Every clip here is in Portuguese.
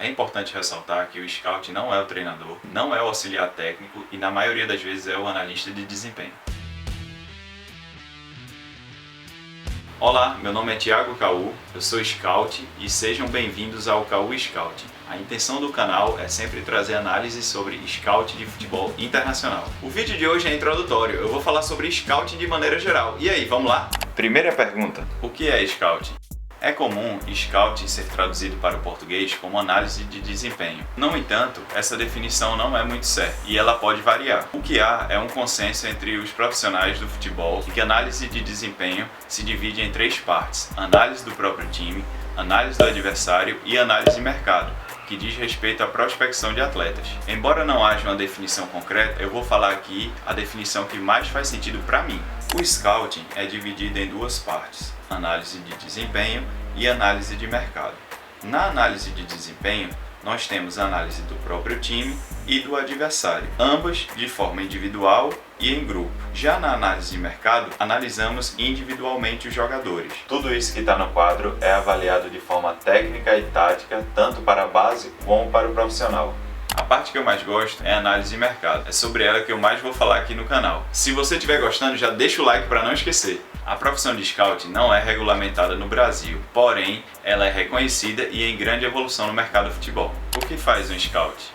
É importante ressaltar que o scout não é o treinador, não é o auxiliar técnico e na maioria das vezes é o analista de desempenho. Olá, meu nome é Thiago Caú, eu sou scout e sejam bem-vindos ao Caú Scout. A intenção do canal é sempre trazer análises sobre scout de futebol internacional. O vídeo de hoje é introdutório, eu vou falar sobre scout de maneira geral. E aí, vamos lá? Primeira pergunta: o que é scout? É comum scout ser traduzido para o português como análise de desempenho. No entanto, essa definição não é muito certa e ela pode variar. O que há é um consenso entre os profissionais do futebol de que a análise de desempenho se divide em três partes: análise do próprio time, análise do adversário e análise de mercado, que diz respeito à prospecção de atletas. Embora não haja uma definição concreta, eu vou falar aqui a definição que mais faz sentido para mim. O scouting é dividido em duas partes: análise de desempenho e análise de mercado. Na análise de desempenho, nós temos a análise do próprio time e do adversário, ambas de forma individual e em grupo. Já na análise de mercado, analisamos individualmente os jogadores. Tudo isso que está no quadro é avaliado de forma técnica e tática, tanto para a base como para o profissional. A parte que eu mais gosto é a análise de mercado. É sobre ela que eu mais vou falar aqui no canal. Se você estiver gostando, já deixa o like para não esquecer. A profissão de scout não é regulamentada no Brasil, porém, ela é reconhecida e em grande evolução no mercado do futebol. O que faz um scout?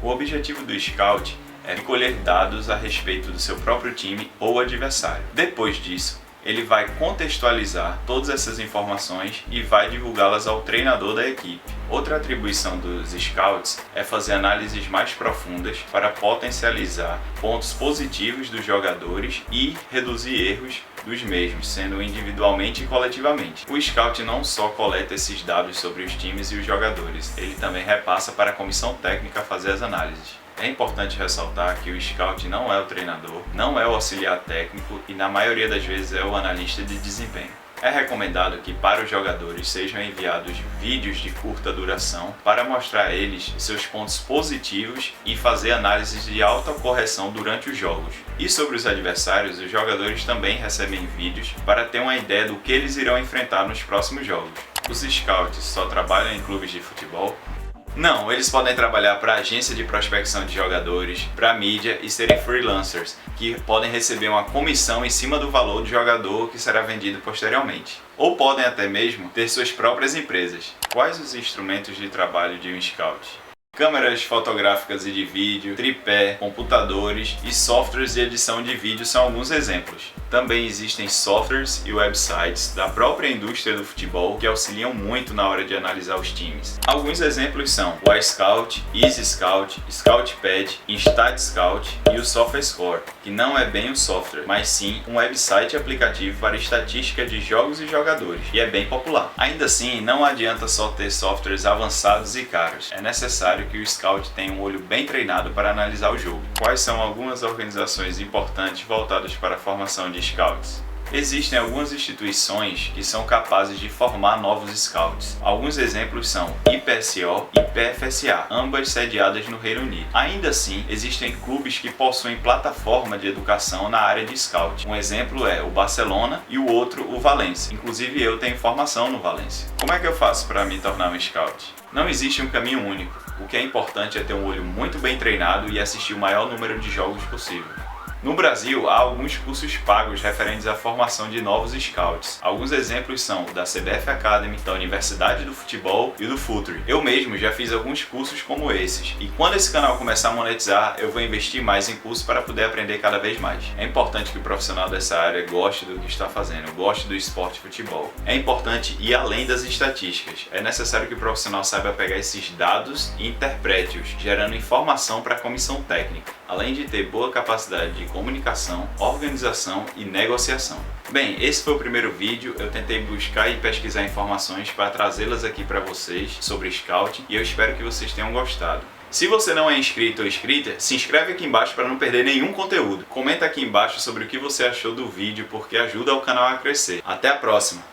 O objetivo do scout é colher dados a respeito do seu próprio time ou adversário. Depois disso, ele vai contextualizar todas essas informações e vai divulgá-las ao treinador da equipe. Outra atribuição dos scouts é fazer análises mais profundas para potencializar pontos positivos dos jogadores e reduzir erros dos mesmos, sendo individualmente e coletivamente. O scout não só coleta esses dados sobre os times e os jogadores, ele também repassa para a comissão técnica fazer as análises. É importante ressaltar que o scout não é o treinador, não é o auxiliar técnico e na maioria das vezes é o analista de desempenho. É recomendado que para os jogadores sejam enviados vídeos de curta duração para mostrar a eles seus pontos positivos e fazer análises de autocorreção durante os jogos. E sobre os adversários, os jogadores também recebem vídeos para ter uma ideia do que eles irão enfrentar nos próximos jogos. Os scouts só trabalham em clubes de futebol? Não, eles podem trabalhar para agência de prospecção de jogadores, para mídia e serem freelancers, que podem receber uma comissão em cima do valor do jogador que será vendido posteriormente. Ou podem até mesmo ter suas próprias empresas. Quais os instrumentos de trabalho de um scout? Câmeras fotográficas e de vídeo, tripé, computadores e softwares de edição de vídeo são alguns exemplos. Também existem softwares e websites da própria indústria do futebol que auxiliam muito na hora de analisar os times. Alguns exemplos são o iScout, EasyScout, ScoutPad, InstatScout e o SofaScore, que não é bem um software, mas sim um website aplicativo para estatística de jogos e jogadores, e é bem popular. Ainda assim, não adianta só ter softwares avançados e caros, é necessário que o scout tenha um olho bem treinado para analisar o jogo. Quais são algumas organizações importantes voltadas para a formação de scouts? Existem algumas instituições que são capazes de formar novos scouts. Alguns exemplos são IPSO e PFSA, ambas sediadas no Reino Unido. Ainda assim, existem clubes que possuem plataforma de educação na área de scout. Um exemplo é o Barcelona e o outro o Valência. Inclusive eu tenho formação no Valência. Como é que eu faço para me tornar um scout? Não existe um caminho único. O que é importante é ter um olho muito bem treinado e assistir o maior número de jogos possível. No Brasil, há alguns cursos pagos referentes à formação de novos scouts. Alguns exemplos são o da CBF Academy, da Universidade do Futebol e do Futre. Eu mesmo já fiz alguns cursos como esses. E quando esse canal começar a monetizar, eu vou investir mais em cursos para poder aprender cada vez mais. É importante que o profissional dessa área goste do que está fazendo, goste do esporte futebol. É importante ir além das estatísticas. É necessário que o profissional saiba pegar esses dados e interprete-os, gerando informação para a comissão técnica, além de ter boa capacidade de comunicação, organização e negociação. Bem, esse foi o primeiro vídeo. Eu tentei buscar e pesquisar informações para trazê-las aqui para vocês sobre Scouting e eu espero que vocês tenham gostado. Se você não é inscrito ou inscrita, se inscreve aqui embaixo para não perder nenhum conteúdo. Comenta aqui embaixo sobre o que você achou do vídeo, porque ajuda o canal a crescer. Até a próxima!